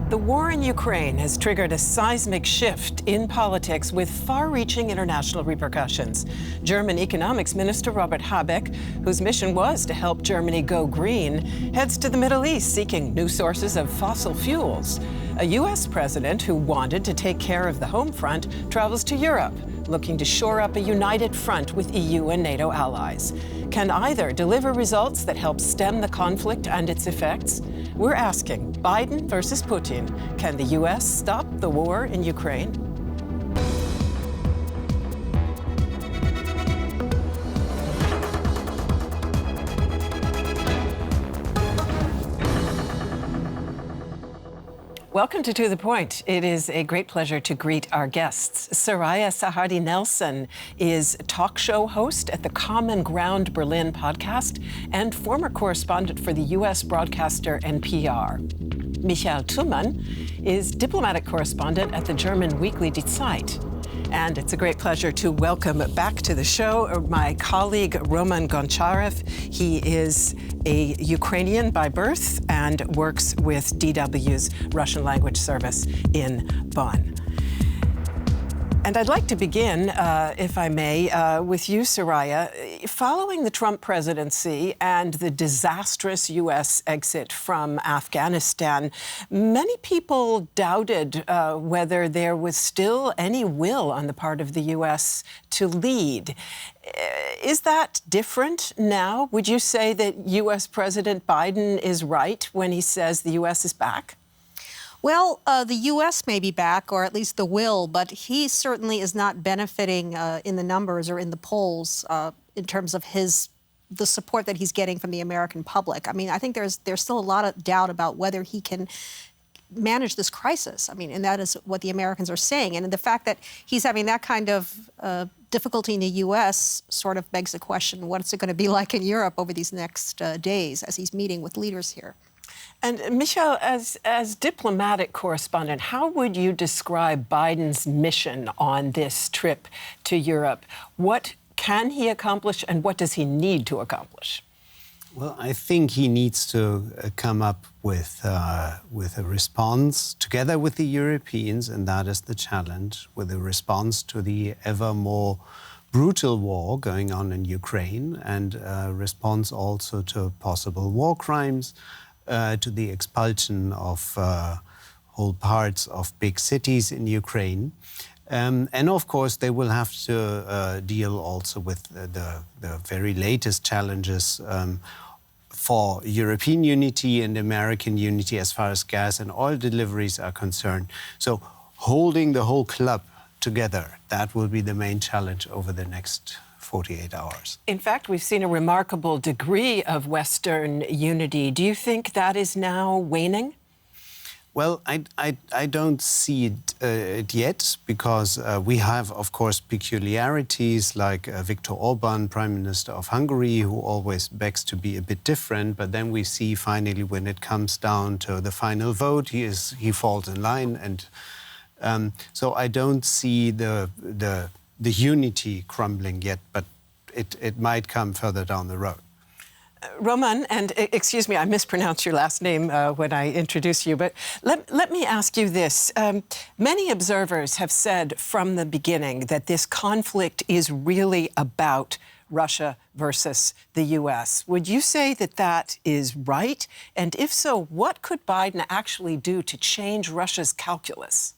The war in Ukraine has triggered a seismic shift in politics with far-reaching international repercussions. German Economics Minister Robert Habeck, whose mission was to help Germany go green, heads to the Middle East seeking new sources of fossil fuels. A U.S. president who wanted to take care of the home front travels to Europe, looking to shore up a united front with EU and NATO allies. Can either deliver results that help stem the conflict and its effects? We're asking, Biden versus Putin, can the U.S. stop the war in Ukraine? Welcome to the Point. It is a great pleasure to greet our guests. Soraya Sarhaddi Nelson is talk show host at the Common Ground Berlin podcast and former correspondent for the U.S. broadcaster NPR. Thumann is diplomatic correspondent at the German weekly Zeit. And it's a great pleasure to welcome back to the show my colleague Roman Goncharenko. He is a Ukrainian by birth and works with DW's Russian language service in Bonn. And I'd like to begin, if I may, with you, Soraya. Following the Trump presidency and the disastrous U.S. exit from Afghanistan, many people doubted whether there was still any will on the part of the U.S. to lead. Is that different now? Would you say that U.S. President Biden is right when he says the U.S. is back? Well, the U.S. may be back, or at least the will, but he certainly is not benefiting in the numbers or in the polls in terms of the support that he's getting from the American public. I mean, I think there's still a lot of doubt about whether he can manage this crisis. I mean, and that is what the Americans are saying. And the fact that he's having that kind of difficulty in the U.S. sort of begs the question, what's it going to be like in Europe over these next days as he's meeting with leaders here? And Michelle, as diplomatic correspondent, how would you describe Biden's mission on this trip to Europe? What can he accomplish and what does he need to accomplish? Well, I think he needs to come up with a response together with the Europeans, and that is the challenge, with a response to the ever more brutal war going on in Ukraine and a response also to possible war crimes, to the expulsion of whole parts of big cities in Ukraine. And of course, they will have to deal also with the very latest challenges for European unity and American unity as far as gas and oil deliveries are concerned. So holding the whole club together, that will be the main challenge over the next 48 hours. In fact, we've seen a remarkable degree of Western unity. Do you think that is now waning? Well, I don't see it yet, because we have, of course, peculiarities like Viktor Orban, Prime Minister of Hungary, who always begs to be a bit different. But then we see finally when it comes down to the final vote, he falls in line. And so I don't see the unity crumbling yet, but it might come further down the road. Roman, and excuse me, I mispronounced your last name when I introduced you, but let me ask you this. Many observers have said from the beginning that this conflict is really about Russia versus the U.S. Would you say that that is right? And if so, what could Biden actually do to change Russia's calculus?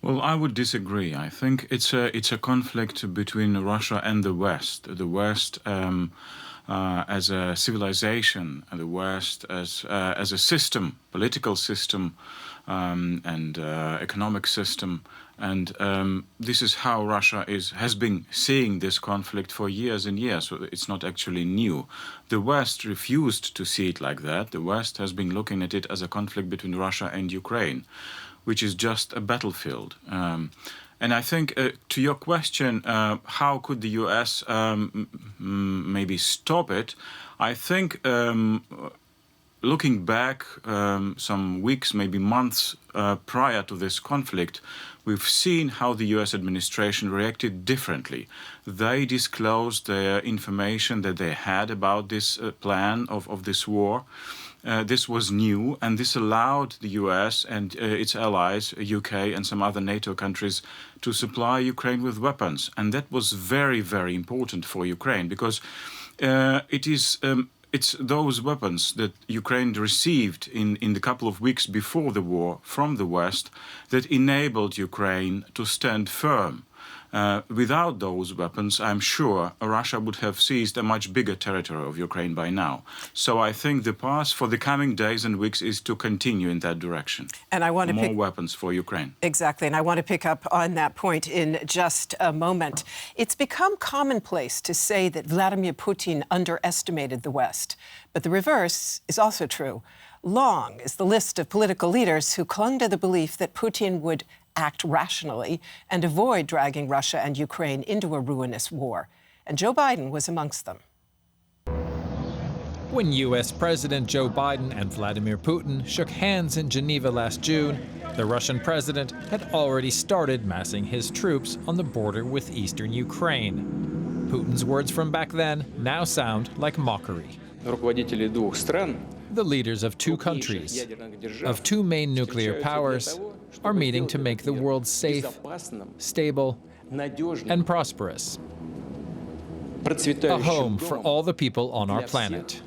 Well, I would disagree. I think it's a conflict between Russia and the West. The West as a civilization, and the West as a system, political system, and economic system. And this is how Russia has been seeing this conflict for years and years. So it's not actually new. The West refused to see it like that. The West has been looking at it as a conflict between Russia and Ukraine, which is just a battlefield. And I think, to your question, how could the U.S. Maybe stop it? I think looking back some weeks, maybe months prior to this conflict, we've seen how the U.S. administration reacted differently. They disclosed the information that they had about this plan of this war. this was new, and this allowed the US and its allies, UK and some other NATO countries, to supply Ukraine with weapons. And that was very, very important for Ukraine, because it's those weapons that Ukraine received in the couple of weeks before the war from the West that enabled Ukraine to stand firm. Without those weapons, I'm sure Russia would have seized a much bigger territory of Ukraine by now. So I think the path for the coming days and weeks is to continue in that direction. And I want to more weapons for Ukraine. Exactly, and I want to pick up on that point in just a moment. It's become commonplace to say that Vladimir Putin underestimated the West, but the reverse is also true. Long is the list of political leaders who clung to the belief that Putin would act rationally and avoid dragging Russia and Ukraine into a ruinous war. And Joe Biden was amongst them. When U.S. President Joe Biden and Vladimir Putin shook hands in Geneva last June, the Russian president had already started massing his troops on the border with eastern Ukraine. Putin's words from back then now sound like mockery. The leaders of two countries, of two main nuclear powers, are meeting to make the world safe, stable, and prosperous. A home for all the people on our planet.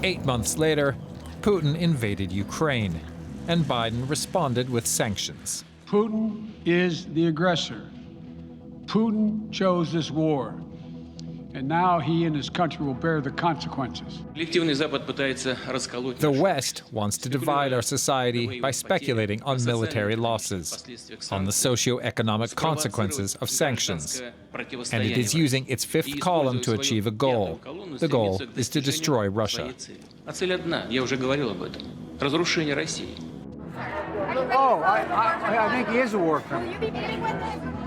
8 months later, Putin invaded Ukraine, and Biden responded with sanctions. Putin is the aggressor. Putin chose this war. And now he and his country will bear the consequences. The West wants to divide our society by speculating on military losses, on the socio-economic consequences of sanctions. And it is using its fifth column to achieve a goal. The goal is to destroy Russia. Oh, I think he is a war criminal.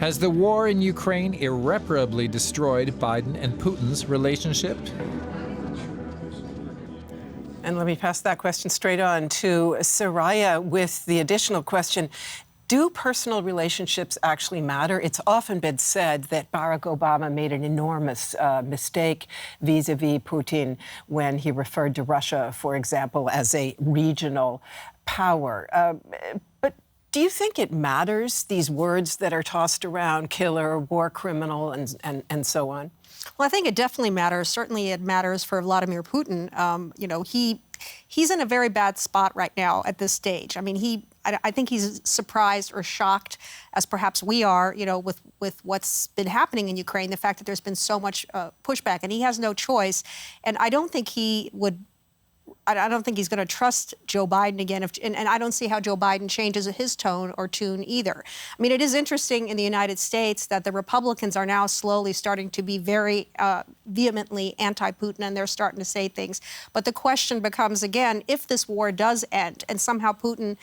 Has the war in Ukraine irreparably destroyed Biden and Putin's relationship? And let me pass that question straight on to Soraya with the additional question. Do personal relationships actually matter? It's often been said that Barack Obama made an enormous mistake vis-a-vis Putin when he referred to Russia, for example, as a regional power. But do you think it matters, these words that are tossed around, killer, war criminal, and so on? Well, I think it definitely matters. Certainly it matters for Vladimir Putin. He's in a very bad spot right now at this stage. I mean, I think he's surprised or shocked, as perhaps we are, with what's been happening in Ukraine, the fact that there's been so much pushback, and he has no choice. And I don't think he would I don't think he's going to trust Joe Biden again. And I don't see how Joe Biden changes his tone or tune either. I mean, it is interesting in the United States that the Republicans are now slowly starting to be very vehemently anti-Putin, and they're starting to say things. But the question becomes, again, if this war does end and somehow Putin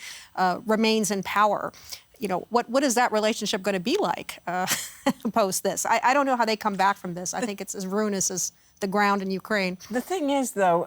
remains in power, what is that relationship going to be like post this? I don't know how they come back from this. I think it's as ruinous as the ground in Ukraine. The thing is, though,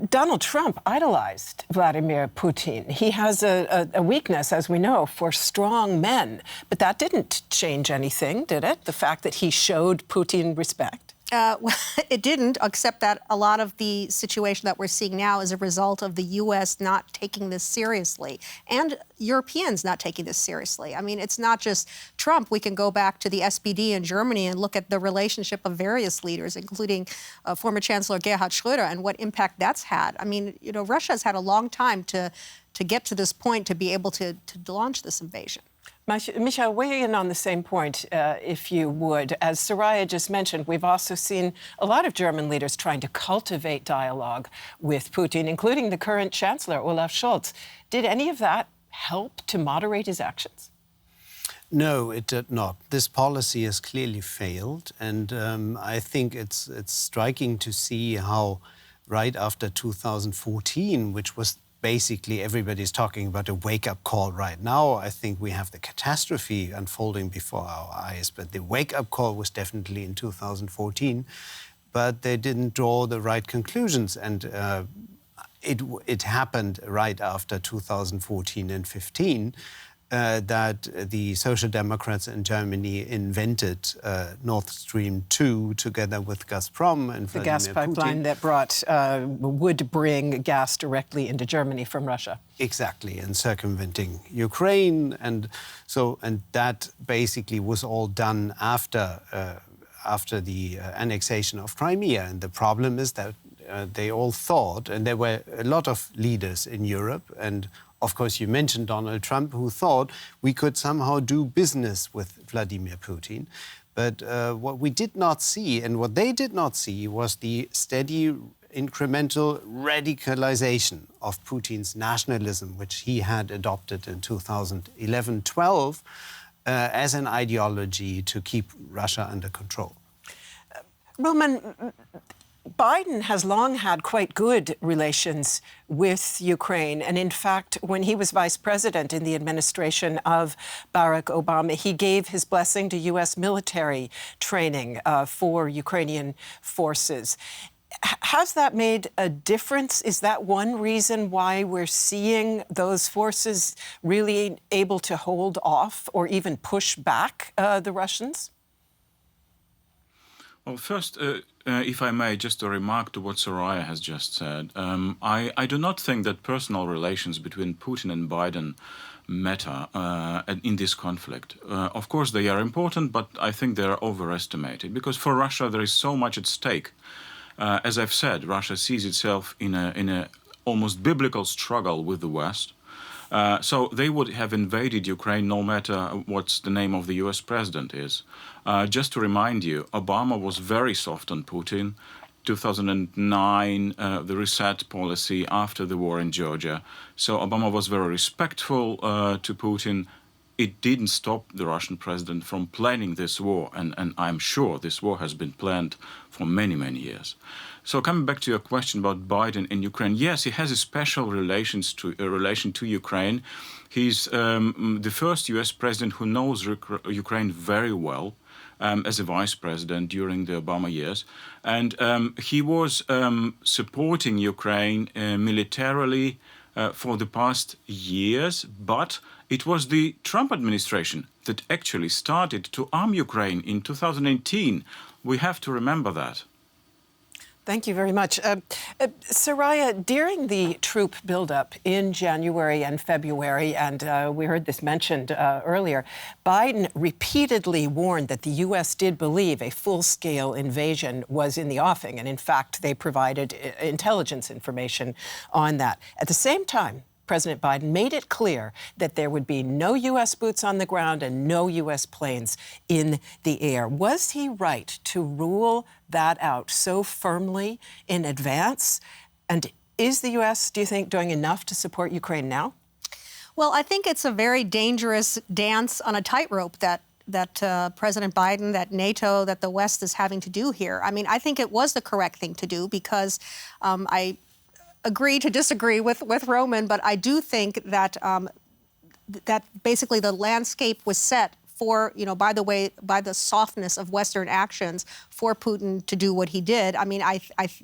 Donald Trump idolized Vladimir Putin. He has a weakness, as we know, for strong men. But that didn't change anything, did it? The fact that he showed Putin respect? Well, it didn't, except that a lot of the situation that we're seeing now is a result of the U.S. not taking this seriously and Europeans not taking this seriously. I mean, it's not just Trump. We can go back to the SPD in Germany and look at the relationship of various leaders, including former Chancellor Gerhard Schröder, and what impact that's had. I mean, Russia's had a long time to get to this point to be able to launch this invasion. Michal, weigh in on the same point, if you would. As Soraya just mentioned, we've also seen a lot of German leaders trying to cultivate dialogue with Putin, including the current Chancellor, Olaf Scholz. Did any of that help to moderate his actions? No, it did not. This policy has clearly failed, and I think it's striking to see how right after 2014, which was basically everybody's talking about a wake-up call right now. I think we have the catastrophe unfolding before our eyes, but the wake-up call was definitely in 2014, but they didn't draw the right conclusions, and it happened right after 2014 and 15. that the Social Democrats in Germany invented Nord Stream 2 together with Gazprom and the Vladimir gas pipeline Putin. that would bring gas directly into Germany from Russia. Exactly, and circumventing Ukraine, and that basically was all done after the annexation of Crimea. And the problem is that they all thought, and there were a lot of leaders in Europe, and of course you mentioned Donald Trump, who thought we could somehow do business with Vladimir Putin. But what we did not see, and what they did not see, was the steady incremental radicalization of Putin's nationalism, which he had adopted in 2011-12 as an ideology to keep Russia under control. Roman, Biden has long had quite good relations with Ukraine. And in fact, when he was vice president in the administration of Barack Obama, he gave his blessing to U.S. military training for Ukrainian forces. Has that made a difference? Is that one reason why we're seeing those forces really able to hold off or even push back the Russians? Well, first, if I may, just a remark to what Soraya has just said. I do not think that personal relations between Putin and Biden matter in this conflict. Of course, they are important, but I think they are overestimated because for Russia there is so much at stake. As I've said, Russia sees itself in a almost biblical struggle with the West. So they would have invaded Ukraine no matter what the name of the US president is. Just to remind you, Obama was very soft on Putin. 2009, the reset policy after the war in Georgia. So Obama was very respectful to Putin. It didn't stop the Russian president from planning this war, and I'm sure this war has been planned for many, many years. So coming back to your question about Biden and Ukraine, yes, he has a special relation to Ukraine. He's the first U.S. president who knows Ukraine very well as a vice president during the Obama years. And he was supporting Ukraine militarily for the past years, but it was the Trump administration that actually started to arm Ukraine in 2018. We have to remember that. Thank you very much. Soraya, during the troop buildup in January and February, and we heard this mentioned earlier, Biden repeatedly warned that the U.S. did believe a full-scale invasion was in the offing. And in fact, they provided intelligence information on that. At the same time, President Biden made it clear that there would be no U.S. boots on the ground and no U.S. planes in the air. Was he right to rule that out so firmly in advance? And is the U.S., do you think, doing enough to support Ukraine now? Well, I think it's a very dangerous dance on a tightrope that President Biden, that NATO, that the West is having to do here. I mean, I think it was the correct thing to do because I agree to disagree with Roman, but I do think that that basically the landscape was set for, by the softness of Western actions for Putin to do what he did. I mean, I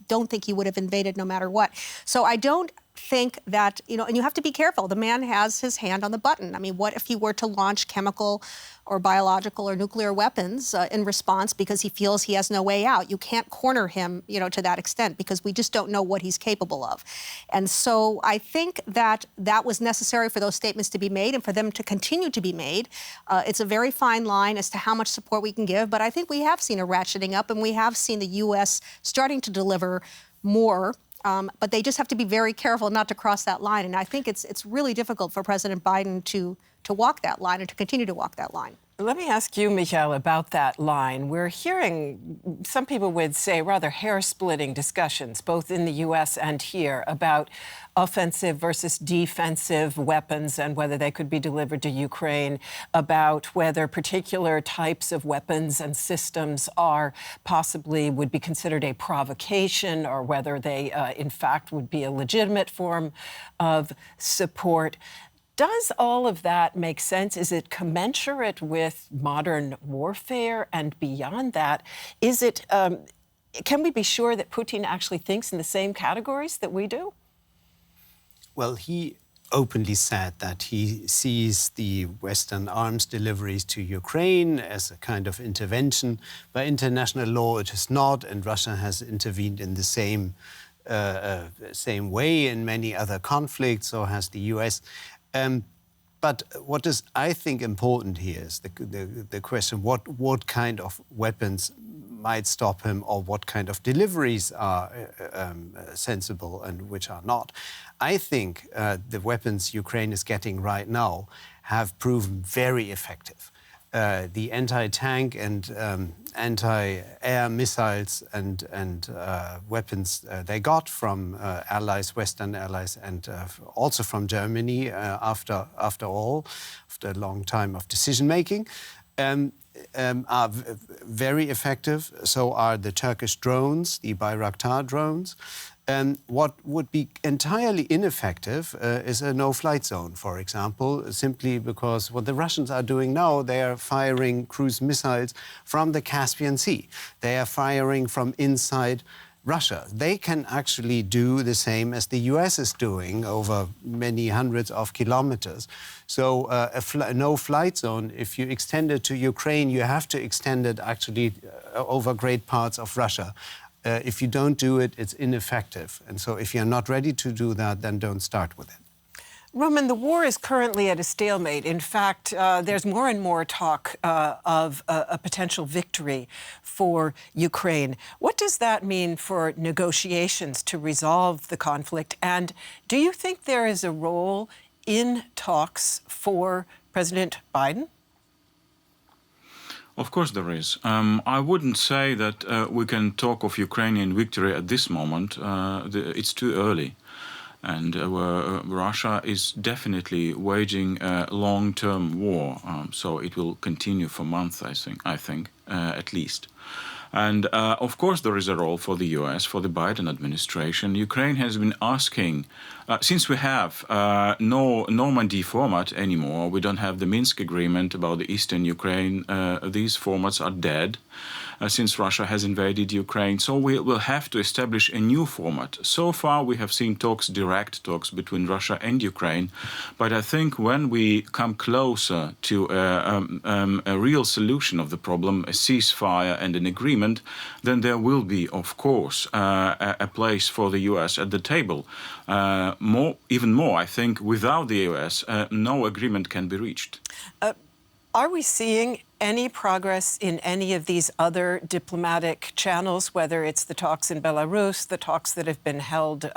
don't think he would have invaded no matter what. So I don't think that, and you have to be careful. The man has his hand on the button. I mean, what if he were to launch chemical or biological or nuclear weapons in response because he feels he has no way out? You can't corner him, to that extent because we just don't know what he's capable of. And so I think that that was necessary for those statements to be made and for them to continue to be made. It's a very fine line as to how much support we can give, but I think we have seen a ratcheting up and we have seen the U.S. starting to deliver more. But they just have to be very careful not to cross that line. And I think it's really difficult for President Biden to walk that line and to continue to walk that line. Let me ask you, Michael, about that line. We're hearing, some people would say, rather hair-splitting discussions, both in the U.S. and here, about offensive versus defensive weapons and whether they could be delivered to Ukraine, about whether particular types of weapons and systems would be considered a provocation or whether they, in fact, would be a legitimate form of support. Does all of that make sense? Is it commensurate with modern warfare? And beyond that, is it? Can we be sure that Putin actually thinks in the same categories that we do? Well, he openly said that he sees the Western arms deliveries to Ukraine as a kind of intervention. By international law, it is not, and Russia has intervened in the same way in many other conflicts, so has the US. But what is, I think, important here is the question, what kind of weapons might stop him, or what kind of deliveries are sensible and which are not. I think the weapons Ukraine is getting right now have proven very effective. The anti-tank and anti-air missiles and weapons they got from allies, Western allies, and also from Germany after a long time of decision-making, are very effective. So are the Turkish drones, the Bayraktar drones. What would be entirely ineffective is a no-flight zone, for example, simply because what the Russians are doing now, they are firing cruise missiles from the Caspian Sea. They are firing from inside Russia. They can actually do the same as the US is doing over many hundreds of kilometers. So a no-flight zone, if you extend it to Ukraine, you have to extend it actually over great parts of Russia. If you don't do it, it's ineffective. And so if you're not ready to do that, then don't start with it. Roman, the war is currently at a stalemate. In fact, there's more and more talk of a potential victory for Ukraine. What does that mean for negotiations to resolve the conflict? And do you think there is a role in talks for President Biden? Of course there is. I wouldn't say that we can talk of Ukrainian victory at this moment. It's too early. And Russia is definitely waging a long-term war, so it will continue for months, I think, at least. And of course there is a role for the US, for the Biden administration. Ukraine has been asking, since we have no Normandy format anymore, we don't have the Minsk agreement about the eastern Ukraine, these formats are dead. Since Russia has invaded Ukraine. So we will have to establish a new format. So far we have seen direct talks between Russia and Ukraine, but I think when we come closer to a real solution of the problem, a ceasefire and an agreement, then there will be, of course, a place for the US at the table. Even more, I think, without the US, no agreement can be reached. Are we seeing any progress in any of these other diplomatic channels, whether it's the talks in Belarus, the talks that have been held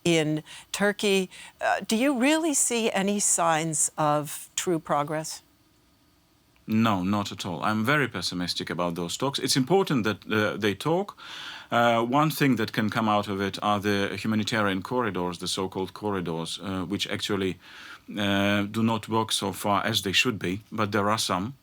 in Turkey? Do you really see any signs of true progress? No, not at all. I'm very pessimistic about those talks. It's important that they talk. One thing that can come out of it are the humanitarian corridors, the so-called corridors, which actually do not work so far as they should be, but there are some,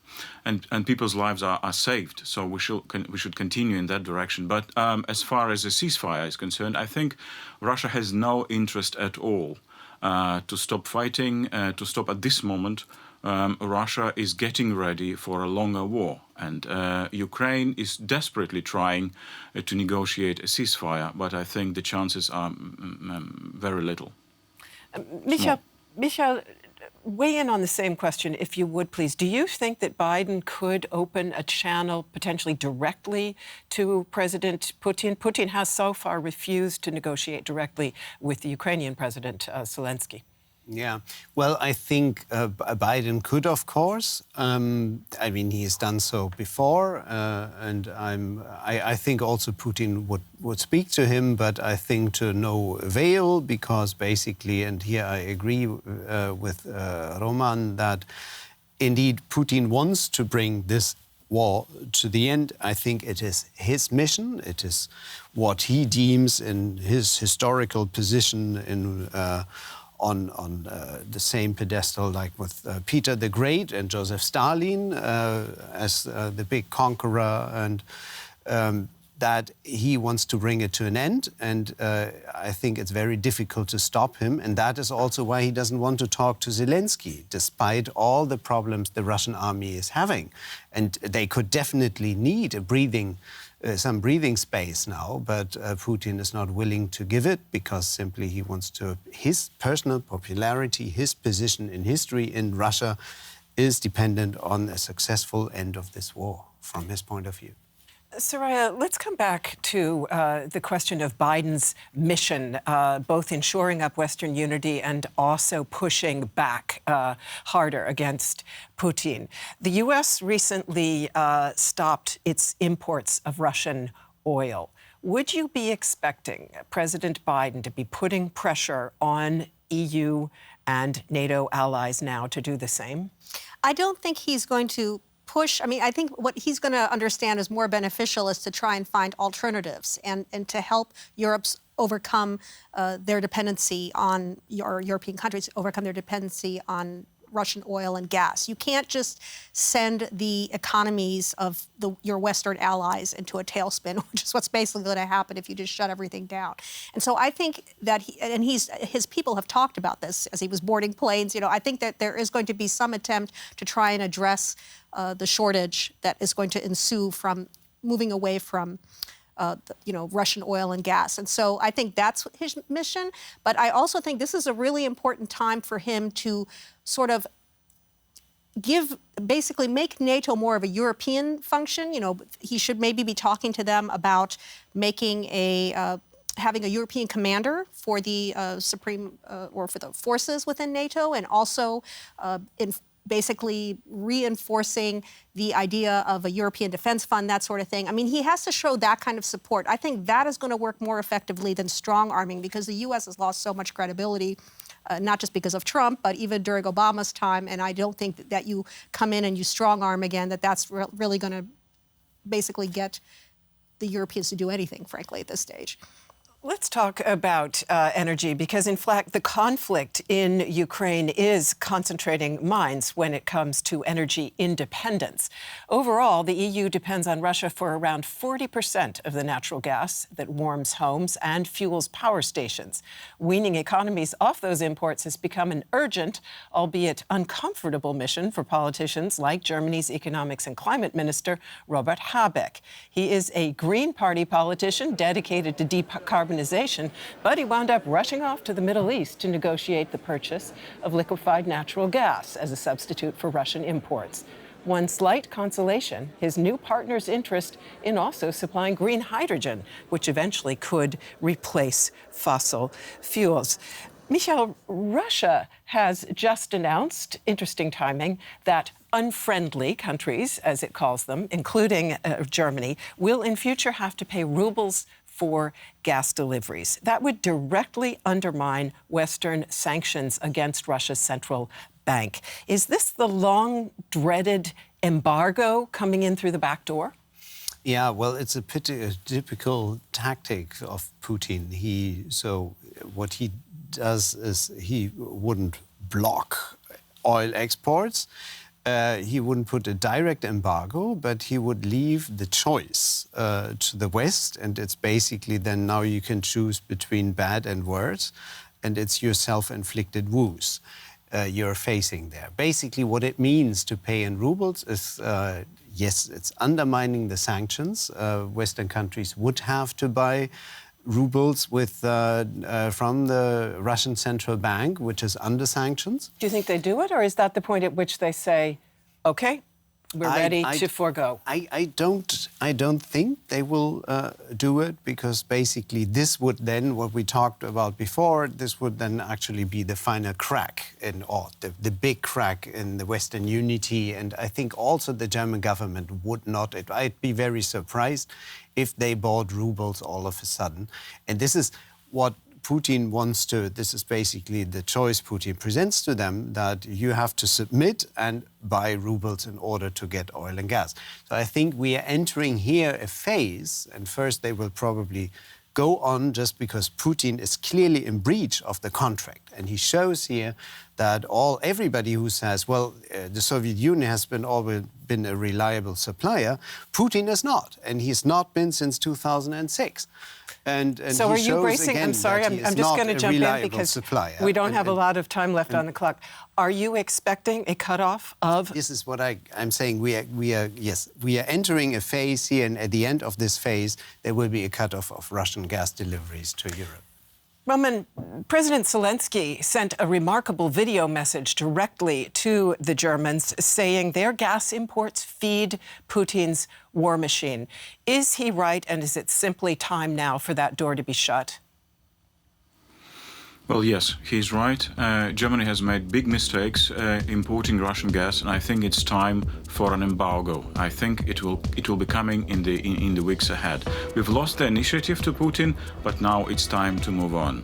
and people's lives are saved. So we should continue in that direction. But as far as a ceasefire is concerned, I think Russia has no interest at all to stop fighting, to stop at this moment. Russia is getting ready for a longer war, and Ukraine is desperately trying to negotiate a ceasefire, but I think the chances are very little. Michal, weigh in on the same question, if you would, please. Do you think that Biden could open a channel potentially directly to President Putin? Putin has so far refused to negotiate directly with the Ukrainian President Zelensky. Yeah, well, I think Biden could, of course. I mean, he has done so before, and I think also Putin would speak to him, but I think to no avail, because basically, and here I agree with Roman, that indeed Putin wants to bring this war to the end. I think it is his mission. It is what he deems in his historical position in on the same pedestal like with Peter the Great and Joseph Stalin as the big conqueror, and that he wants to bring it to an end. And I think it's very difficult to stop him. And that is also why he doesn't want to talk to Zelensky, despite all the problems the Russian army is having. And they could definitely need a breathing some breathing space now, but Putin is not willing to give it because simply he wants to, his personal popularity, his position in history in Russia is dependent on a successful end of this war from his point of view. Soraya, let's come back to the question of Biden's mission, both in shoring up Western unity and also pushing back harder against Putin. The U.S. recently stopped its imports of Russian oil. Would you be expecting President Biden to be putting pressure on EU and NATO allies now to do the same? I don't think he's going to push. I mean, I think what he's going to understand is more beneficial is to try and find alternatives and to help Europe's overcome their dependency on, or European countries overcome their dependency on Russian oil and gas. You can't just send the economies of your Western allies into a tailspin, which is what's basically going to happen if you just shut everything down. And so I think that his people have talked about this as he was boarding planes. You know, I think that there is going to be some attempt to try and address the shortage that is going to ensue from moving away from Russian oil and gas. And so I think that's his mission. But I also think this is a really important time for him to sort of basically make NATO more of a European function. You know, he should maybe be talking to them about making having a European commander for the or for the forces within NATO, and also basically reinforcing the idea of a European defense fund, that sort of thing. I mean, he has to show that kind of support. I think that is going to work more effectively than strong arming, because the U.S. has lost so much credibility, not just because of Trump, but even during Obama's time. And I don't think that you come in and you strong arm again, that's really going to basically get the Europeans to do anything, frankly, at this stage. Let's talk about energy, because, in fact, the conflict in Ukraine is concentrating minds when it comes to energy independence. Overall, the EU depends on Russia for around 40% of the natural gas that warms homes and fuels power stations. Weaning economies off those imports has become an urgent, albeit uncomfortable, mission for politicians like Germany's Economics and Climate Minister Robert Habeck. He is a Green Party politician dedicated to decarbonization, but he wound up rushing off to the Middle East to negotiate the purchase of liquefied natural gas as a substitute for Russian imports. One slight consolation, his new partner's interest in also supplying green hydrogen, which eventually could replace fossil fuels. Michal, Russia has just announced, interesting timing, that unfriendly countries, as it calls them, including Germany, will in future have to pay rubles for gas deliveries. That would directly undermine Western sanctions against Russia's central bank. Is this the long-dreaded embargo coming in through the back door? Yeah, well, it's a typical tactic of Putin. So what he does is he wouldn't block oil exports. He wouldn't put a direct embargo, but he would leave the choice to the West. And it's basically then now you can choose between bad and worse. And it's your self-inflicted wounds you're facing there. Basically, what it means to pay in rubles is, yes, it's undermining the sanctions. Western countries would have to buy rubles from the Russian central bank, which is under sanctions. Do you think they do it, or is that the point at which they say, OK, we're ready to forego? I don't think they will do it, because basically this would then, what we talked about before, this would then actually be the final crack the big crack in the Western unity. And I think also the German government would not. I'd be very surprised if they bought rubles all of a sudden. And this is what Putin wants to, this is basically the choice Putin presents to them, that you have to submit and buy rubles in order to get oil and gas. So I think we are entering here a phase, and first they will probably go on just because Putin is clearly in breach of the contract. And he shows here that everybody who says, well, the Soviet Union has been always been a reliable supplier. Putin is not, and he's not been since 2006. And so he are you shows bracing? again I'm sorry, that I'm he is just not going to a jump in reliable because supplier. we don't have a lot of time left on the clock. Are you expecting a cutoff of? This is what I'm saying. We are entering a phase here, and at the end of this phase, there will be a cutoff of Russian gas deliveries to Europe. Roman, President Zelensky sent a remarkable video message directly to the Germans saying their gas imports feed Putin's war machine. Is he right, and is it simply time now for that door to be shut? Well, yes, he's right. Germany has made big mistakes importing Russian gas, and I think it's time for an embargo. I think it will be coming in the weeks ahead. We've lost the initiative to Putin, but now it's time to move on.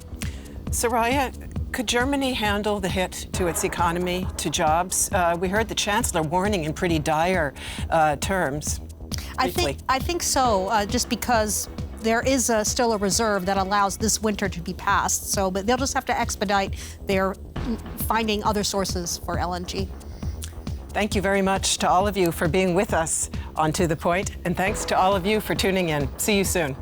Soraya, could Germany handle the hit to its economy, to jobs? We heard the Chancellor warning in pretty dire terms. I think so, just because there is still a reserve that allows this winter to be passed. So, but they'll just have to expedite their finding other sources for LNG. Thank you very much to all of you for being with us on To The Point, and thanks to all of you for tuning in. See you soon.